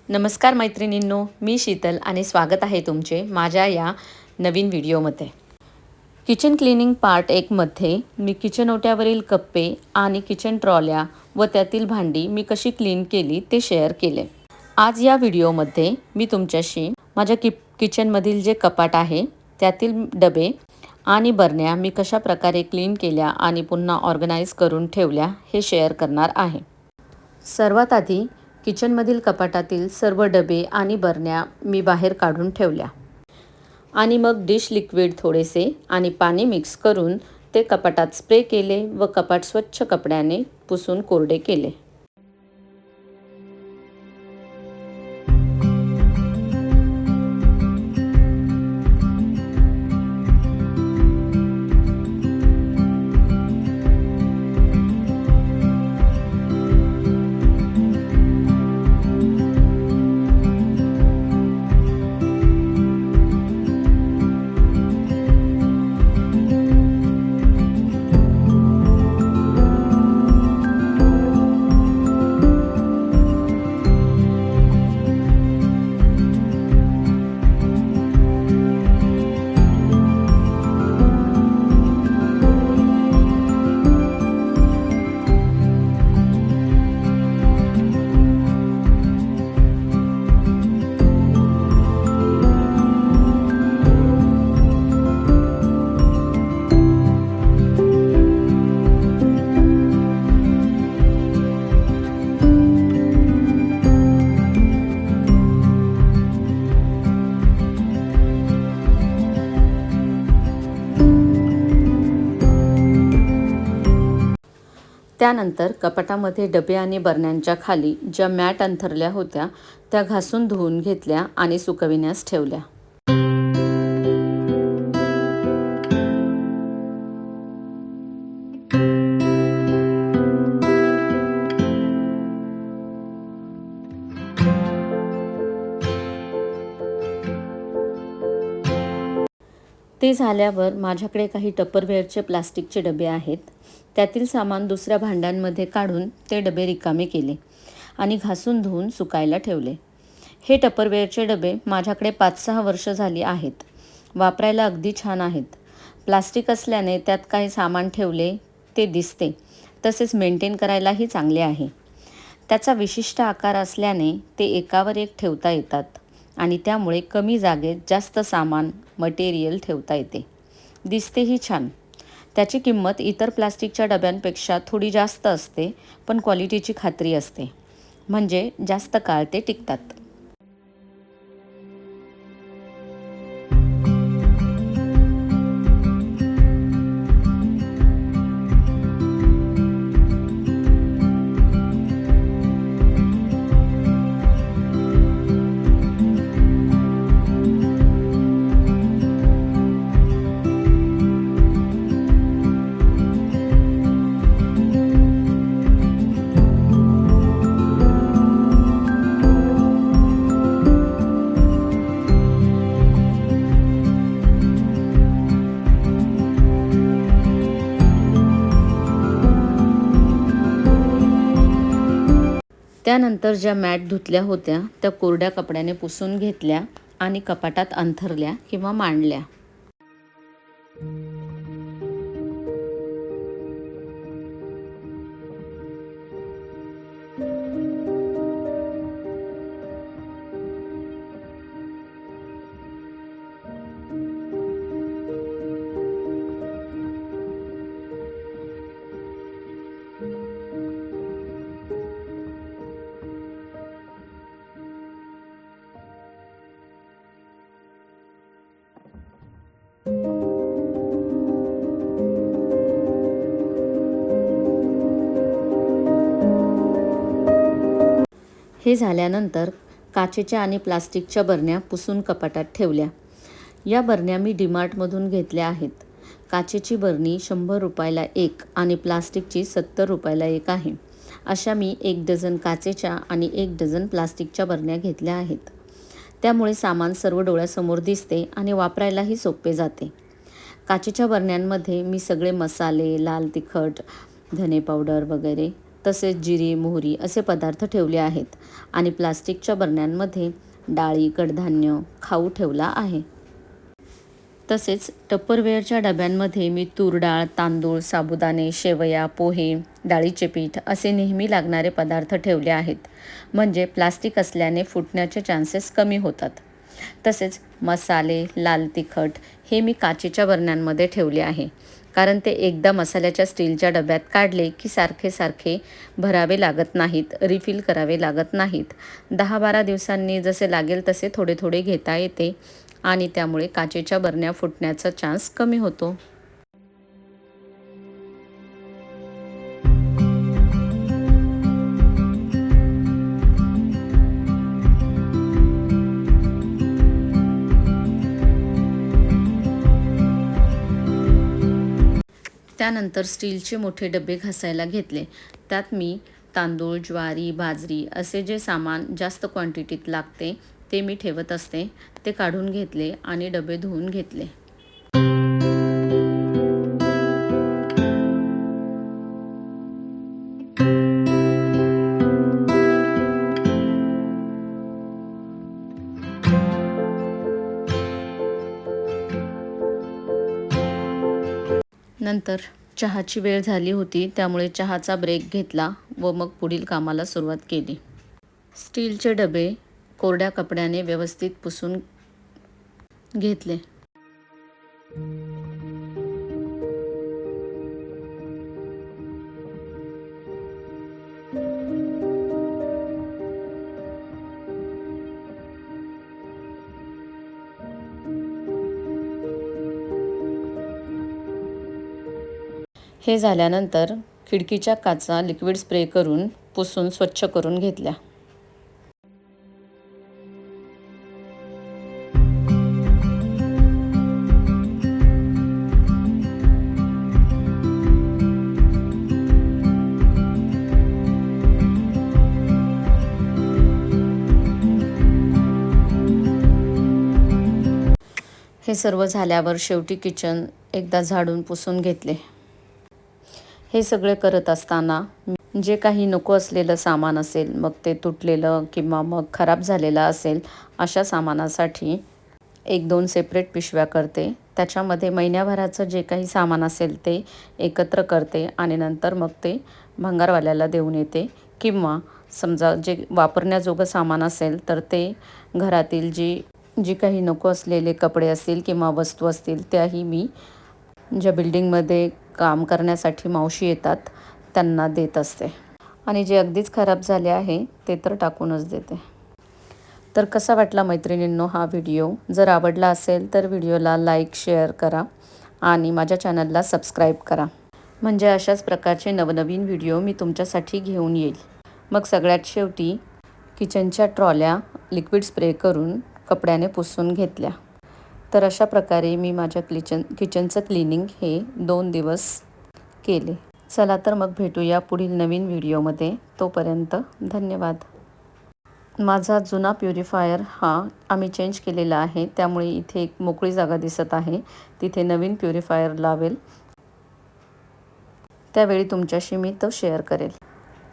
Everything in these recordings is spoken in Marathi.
नमस्कार मैत्रिणींनो, मी शीतल आणि स्वागत आहे तुमचे माझ्या या नवीन व्हिडिओमध्ये। किचन क्लिनिंग पार्ट 1 मध्ये मी किचन ओट्यावरील कप्पे आणि किचन ट्रॉल्या व त्यातील भांडी मी कशी क्लीन केली ते शेअर केले। आज या व्हिडिओमध्ये मी तुमच्याशी माझ्या किचनमधील जे कपाट आहे त्यातील डबे आणि बरण्या मी कशा प्रकारे क्लीन केल्या आणि पुन्हा ऑर्गनाइज करून ठेवल्या हे शेअर करणार आहे। सर्वात आधी किचनमधील कपाटातील सर्व डबे आणि बरण्या मी बाहेर काढून ठेवल्या आणि मग डिश लिक्विड थोडेसे आणि पाणी मिक्स करून ते कपाटात स्प्रे केले व कपाट स्वच्छ कपड्याने पुसून कोरडे केले। त्यानंतर कपाटामध्ये डबे आणि बरण्यांच्या खाली ज्या मॅट अंथरल्या होत्या त्या घासून धुवून घेतल्या आणि सुकविण्यास ठेवल्या। ते झाल्यावर माझ्याकडे काही टपरवेअरचे प्लास्टिकचे डबे आहेत। त्यातील सामान दुसऱ्या भांड्यांमध्ये काढून ते डबे रिकामे केले आणि घासून धुवून सुकायला ठेवले। हे टपरवेअरचे डबे माझ्याकडे 5-6 वर्ष झाली आहेत। वापरायला अगदी छान आहेत। प्लास्टिक असल्याने त्यात काही सामान ठेवले ते दिसते, तसेच मेंटेन करायलाही चांगले आहे। त्याचा विशिष्ट आकार असल्याने ते एकावर एक ठेवता येतात आणि त्यामुळे कमी जागेत जास्त सामान मटेरियल ठेवता येते। दिसतेही छान। त्याची किंमत इतर प्लास्टिकच्या डब्यांपेक्षा थोडी जास्त असते, पण क्वालिटीची खात्री असते, म्हणजे जास्त काळ ते टिकतात। त्यानंतर ज्या मॅट धुतल्या होत्या त्या कोरड्या कपड्याने पुसून घेतल्या आणि कपाटात अंथरल्या किंवा मांडल्या। हे झाल्यानंतर काचेच्या आणि प्लास्टिकच्या बरण्या पुसून कपाटात ठेवल्या। या बरण्या मी डीमार्टमधून घेतल्या आहेत। काचेची बरणी 100 रुपयाला एक आणि प्लास्टिकची 70 रुपयाला एक आहे। अशा मी 1 डझन काचेच्या आणि 1 डझन प्लास्टिकच्या बरण्या घेतल्या आहेत। त्यामुळे सामान सर्व डोळ्यासमोर दिसते आणि वापरायलाही सोपे जाते। काचेच्या बरण्यांमध्ये मी सगळे मसाले, लाल तिखट, धने पावडर वगैरे तसेच जिरे, मोहरी असे पदार्थ ठेवले आहेत आणि प्लास्टिकच्या बरण्यांमध्ये डाळी, कडधान्य, खाऊ ठेवला आहे. तसेच टप्परवेअरच्या डब्यांमध्ये मी तूर डाळ, तांदूळ, साबुदाणे, शेवया, पोहे, डाळीचे पीठ असे नेहमी लागणारे पदार्थ ठेवले आहेत. म्हणजे प्लास्टिक असल्याने फुटण्याचे चान्सेस कमी होतात. तसेच मसाले, लाल तिखट हे मी काचेच्या बरण्यांमध्ये ठेवले आहे. कारण ते एकदा मसाल्याच्या स्टीलच्या डब्यात काढले की सारखे भरावे लागत नाहीत, रिफिल करावे लागत नाहीत. 10-12 दिवसांनी जसे लागेल तसे थोडे थोडे घेता येते आणि त्यामुळे काचेच्या बरण्या फुटण्याचा चान्स कमी होतो. त्यानंतर स्टीलचे मोठे डबे घासायला घेतले. त्यात मी तांदूळ, ज्वारी, बाजरी असे जे सामान जास्त क्वांटिटीत लागते ते मी ठेवत असते ते काढून घेतले आणि डबे धुवून घेतले. नंतर चहाची वेळ झाली होती, त्यामुळे चहाचा ब्रेक घेतला व मग पुढील कामाला सुरुवात केली. स्टीलचे डबे कोरड्या कपड्याने व्यवस्थित पुसून घेतले. हे झाल्यानंतर खिडकीच्या काचा लिक्विड स्प्रे करून पुसून स्वच्छ करून घेतल्या. हे सर्व झाल्यावर शेवटी किचन एकदा झाडून पुसून घेतले. हे सगळे करत असताना जे काही नको असलेलं सामान असेल, मग ते तुटलेलं किंवा मग खराब झालेलं असेल, अशा सामानासाठी 1-2 सेपरेट पिशव्या करते. त्याच्यामध्ये महिन्याभराचं जे काही सामान असेल ते एकत्र करते आणि नंतर मग ते भंगारवाल्याला देऊन येते. किंवा समजा जे वापरण्याजोगं सामान असेल तर ते घरातील जी काही नको असलेले कपडे असतील किंवा वस्तू असतील त्याही मी ज्या बिल्डिंगमध्ये काम करण्यासाठी मावशी येतात त्यांना देत असते. आणि जे अगदीच खराब झाले आहे ते तर टाकूनच देते. तर कसा वाटला मैत्रिणींनो हा व्हिडिओ? जर आवडला असेल तर व्हिडिओला लाईक, शेअर करा आणि माझ्या चॅनलला सबस्क्राईब करा. म्हणजे अशाच प्रकारचे नवनवीन व्हिडिओ मी तुमच्यासाठी घेऊन येईल. मग सगळ्यात शेवटी किचनच्या ट्रॉल्या लिक्विड स्प्रे करून कपड्याने पुसून घेतल्या. तर अशा प्रकारे मी माझ्या किचनचं क्लिनिंग हे 2 दिवस केले. चला तर मग भेटूया पुढील नवीन व्हिडिओमध्ये. तोपर्यंत धन्यवाद. माझा जुना प्युरिफायर हा आम्ही चेंज केलेला आहे, त्यामुळे इथे एक मोकळी जागा दिसत आहे. तिथे नवीन प्युरिफायर लावेल, त्यावेळी तुमच्याशी मी तो शेअर करेल.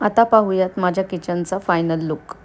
आता पाहूयात माझ्या किचनचा फायनल लुक.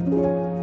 आहे.